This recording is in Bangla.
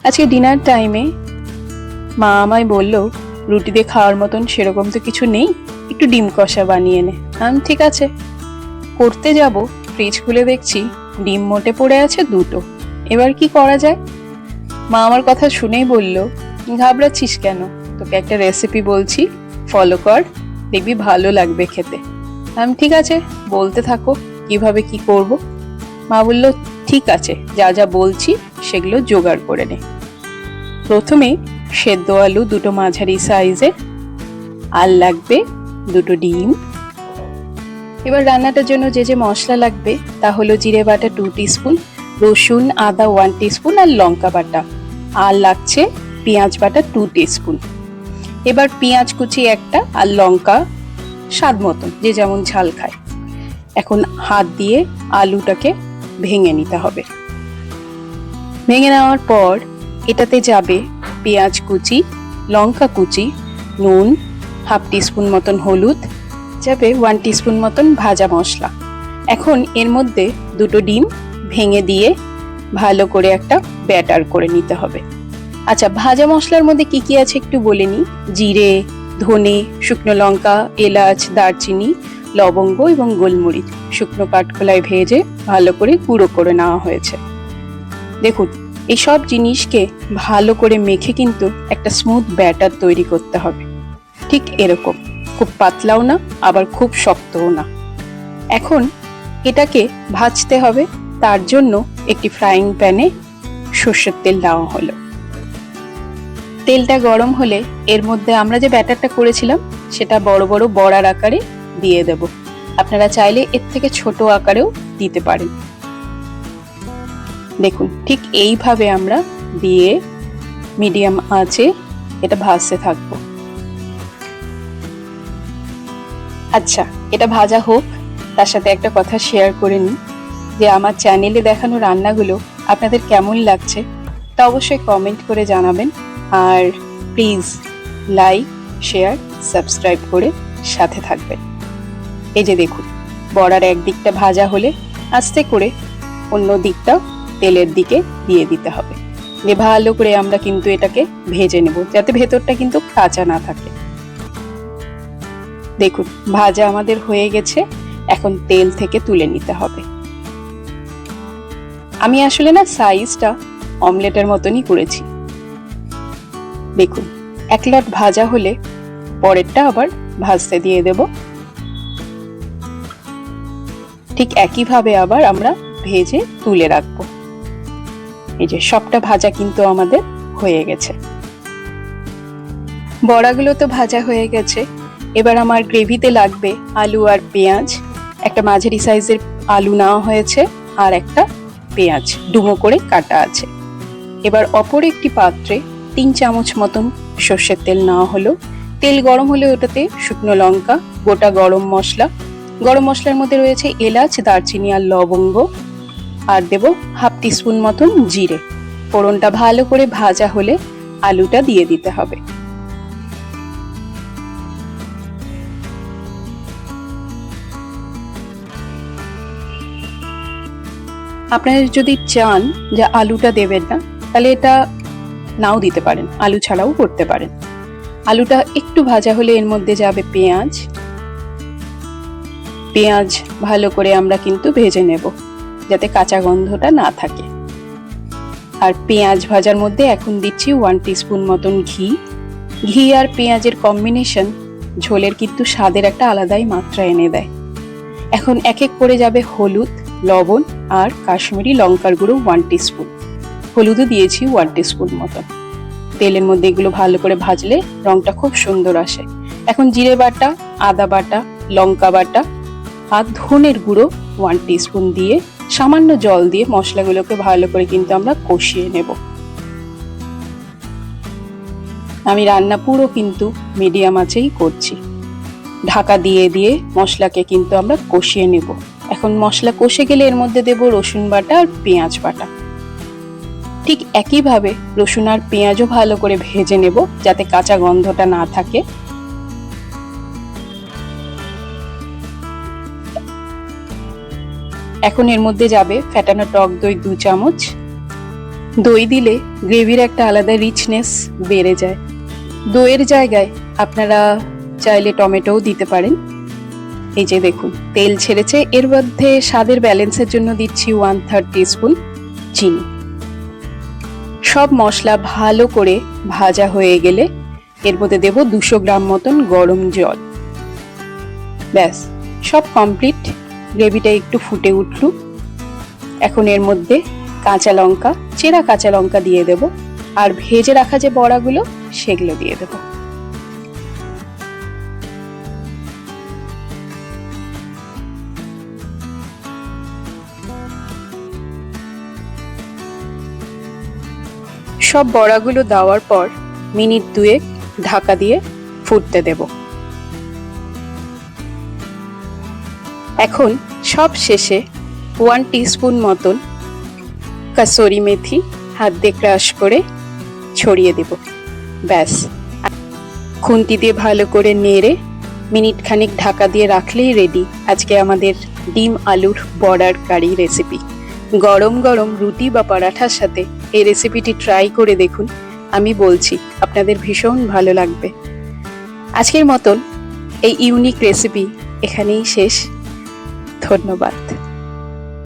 আজকে ডিনার টাইমে মা আমায় বলল, রুটি দিয়ে খাওয়ার মতন সেরকম তো কিছু নেই, একটু ডিম কষা বানিয়ে নে। ঠিক আছে। করতে যাব, ফ্রিজ খুলে দেখছি ডিম মোটে পড়ে আছে দুটো। এবার কি করা যায়? মা আমার কথা শুনেই বলল, ঘাবড়াচ্ছিস কেন, তোকে একটা রেসিপি বলছি, ফলো কর, দেখবি ভালো লাগবে খেতে। ঠিক আছে, বলতে থাকো কিভাবে কি করব। মা বলল, ঠিক আছে, যা যা বলছি সেগুলো জোগাড় করে নে। প্রথমে সেদ্ধ আলু দুটো মাঝারি সাইজের, আর লাগবে দুটো ডিম। এবার রান্নাটার জন্য যে যে মশলা লাগবে তা হলো জিরে বাটা 2 টিস্পুন, রসুন আদা 1 টিস্পুন, আর লঙ্কা বাটা, আর লাগছে পেঁয়াজ বাটা 2 টিস্পুন। এবার পেঁয়াজ কুচি একটা, আর লঙ্কা স্বাদ মতন, যে যেমন ঝাল খায়। এখন হাত দিয়ে আলুটাকে ভেঙে নিতে হবে। ভেঙে নেওয়ার পর এটাতে যাবে পেঁয়াজ কুচি, লঙ্কা কুচি, নুন, হাফ টিস্পুন মতন হলুদ, যাবে 1 টিস্পুন মতন ভাজা মশলা। এখন এর মধ্যে দুটো ডিম ভেঙে দিয়ে ভালো করে একটা ব্যাটার করে নিতে হবে। আচ্ছা, ভাজা মশলার মধ্যে কি কি আছে একটু বলে নিই। জিরে, ধনে, শুকনো লঙ্কা, এলাচ, দারচিনি, লবঙ্গ এবং গোলমরিচ শুকনো কাঠখোলায় ভেজে ভালো করে গুঁড়ো করে নেওয়া হয়েছে। দেখুন, এইসব জিনিসকে ভালো করে মেখে কিন্তু একটা স্মুথ ব্যাটার তৈরি করতে হবে। ঠিক এরকম, খুব পাতলাও না আবার খুব শক্তও না। এখন এটাকে ভাজতে হবে। তার জন্য একটি ফ্রাইং প্যানে সর্ষের তেল দেওয়া হলো। তেলটা গরম হলে এর মধ্যে আমরা যে ব্যাটারটা করেছিলাম সেটা বড় বড় বড়ার আকারে দিয়ে দেব। আপনারা চাইলে এর থেকে ছোট আকারেও দিতে পারেন। দেখুন, ঠিক এইভাবে আমরা দিয়ে মিডিয়াম আঁচে এটা ভাজতে থাকবো। আচ্ছা, এটা ভাজা হোক, তার সাথে একটা কথা শেয়ার করে নিই যে আমার চ্যানেলে দেখানো রান্নাগুলো আপনাদের কেমন লাগছে তা অবশ্যই কমেন্ট করে জানাবেন। আর প্লিজ লাইক, শেয়ার, সাবস্ক্রাইব করে সাথে থাকবেন। এই যে দেখুন, বড়ার এক দিকটা ভাজা হলে আস্তে করে অন্য দিকটা তেলের দিকে দিয়ে দিতে হবে। দিয়ে ভালো করে আমরা কিন্তু এটাকে ভেজে নেব, যাতে ভেতরটা কিন্তু কাঁচা না থাকে। দেখুন, ভাজা আমাদের হয়ে গেছে। এখন তেল থেকে তুলে নিতে হবে। আমি আসলে না সাইজটা অমলেটের মতনই করেছি। দেখুন, এক লট ভাজা হলে পরেরটা আবার ভাজতে দিয়ে দেব। ঠিক একইভাবে আবার আমরা ভেজে তুলে রাখবো। এই যে সবটা ভাজা কিন্তু আমাদের হয়ে গেছে। বড়াগুলো তো ভাজা হয়ে গেছে। এবার আমার গ্রেভিতে লাগবে আলু আর পেঁয়াজ। একটা মাঝারি সাইজের আলু নেওয়া হয়েছে, আর একটা পেঁয়াজ ডুমো করে কাটা আছে। এবার অপর একটি পাত্রে 3 চামচ মতন সর্ষের তেল নেওয়া হলো। তেল গরম হলে ওটাতে শুকনো লঙ্কা, গোটা গরম মশলার মধ্যে রয়েছে এলাচ, দারচিনি আর লবঙ্গ, আর দেব হাফ টিস্পুন মতন জিরে। ফোড়নটা ভালো করে ভাজা হলে আলুটা দিয়ে দিতে হবে। আপনারা যদি চান যে আলুটা দেবেন না, তাহলে এটা নাও দিতে পারেন, আলু ছাড়াও করতে পারেন। আলুটা একটু ভাজা হলে এর মধ্যে যাবে পেঁয়াজ ভালো করে আমরা কিন্তু ভেজে নেব, যাতে কাঁচা গন্ধটা না থাকে। আর পেঁয়াজ ভাজার মধ্যে এখন দিচ্ছি 1 টিস্পুন মতন ঘি আর পেঁয়াজের কম্বিনেশন ঝোলের কিন্তু স্বাদের একটা আলাদাই মাত্রা এনে দেয়। এখন এক এক করে যাবে হলুদ, লবণ আর কাশ্মীরি লঙ্কার গুঁড়ো 1 টিস্পুন। হলুদও দিয়েছি 1 টিস্পুন মতন। তেলের মধ্যে এগুলো ভালো করে ভাজলে রংটা খুব সুন্দর আসে। এখন জিরে বাটা, আদা বাটা, লঙ্কা বাটা আর ধনের গুঁড়ো 1 টিস্পুন দিয়ে সামান্য জল দিয়ে মশলাগুলোকে ভালো করে কিন্তু আমরা কষিয়ে নেব। আমি রান্না পুরো কিন্তু মিডিয়াম আঁচেই করছি। ঢাকা দিয়ে দিয়ে মশলাকে কিন্তু আমরা কষিয়ে নেব। এখন মশলা কষে গেলে এর মধ্যে দেব রসুন বাটা আর পেঁয়াজ বাটা। ঠিক একইভাবে রসুন আর পেঁয়াজও ভালো করে ভেজে নেব, যাতে কাঁচা গন্ধটা না থাকে। এখন এর মধ্যে যাবে ফেটানো টক দই 2 চামচ, দই দিলে গ্রেভির একটা আলাদা রিচনেস বেড়ে যায়। দইয়ের জায়গায় আপনারা চাইলে টমেটোও দিতে পারেন। এই যে দেখুন তেল ছেড়েছে, এর মধ্যে স্বাদের ব্যালেন্সের জন্য দিচ্ছি 1/3 টিস্পুন চিনি। সব মশলা ভালো করে ভাজা হয়ে গেলে এর মধ্যে দেব 200 গ্রাম মতন গরম জল। ব্যাস, সব কমপ্লিট। গ্রেভিটা একটু ফুটে উঠল। এখন এর মধ্যে কাঁচা লঙ্কা, চেরা কাঁচা লঙ্কা দিয়ে দেব, আর ভেজে রাখা যে বড়াগুলো সেগুলো দিয়ে দেব। সব বড়াগুলো দেওয়ার পর মিনিট 2 ঢাকা দিয়ে ফুটতে দেব। এখন সব শেষে 1 টিস্পুন মতন কাসুরি মেথি হাত দিয়ে ক্রাশ করে ছড়িয়ে দেব। ব্যাস, খুন্তি দিয়ে ভালো করে নেড়ে মিনিট খানিক ঢাকা দিয়ে রাখলেই রেডি আজকে আমাদের ডিম আলুর বড়ার কারি রেসিপি। গরম গরম রুটি বা পরাঠার সাথে এই রেসিপিটি ট্রাই করে দেখুন, আমি বলছি আপনাদের ভীষণ ভালো লাগবে। আজকের মতন এই ইউনিক রেসিপি এখানেই শেষ। ধন্যবাদ।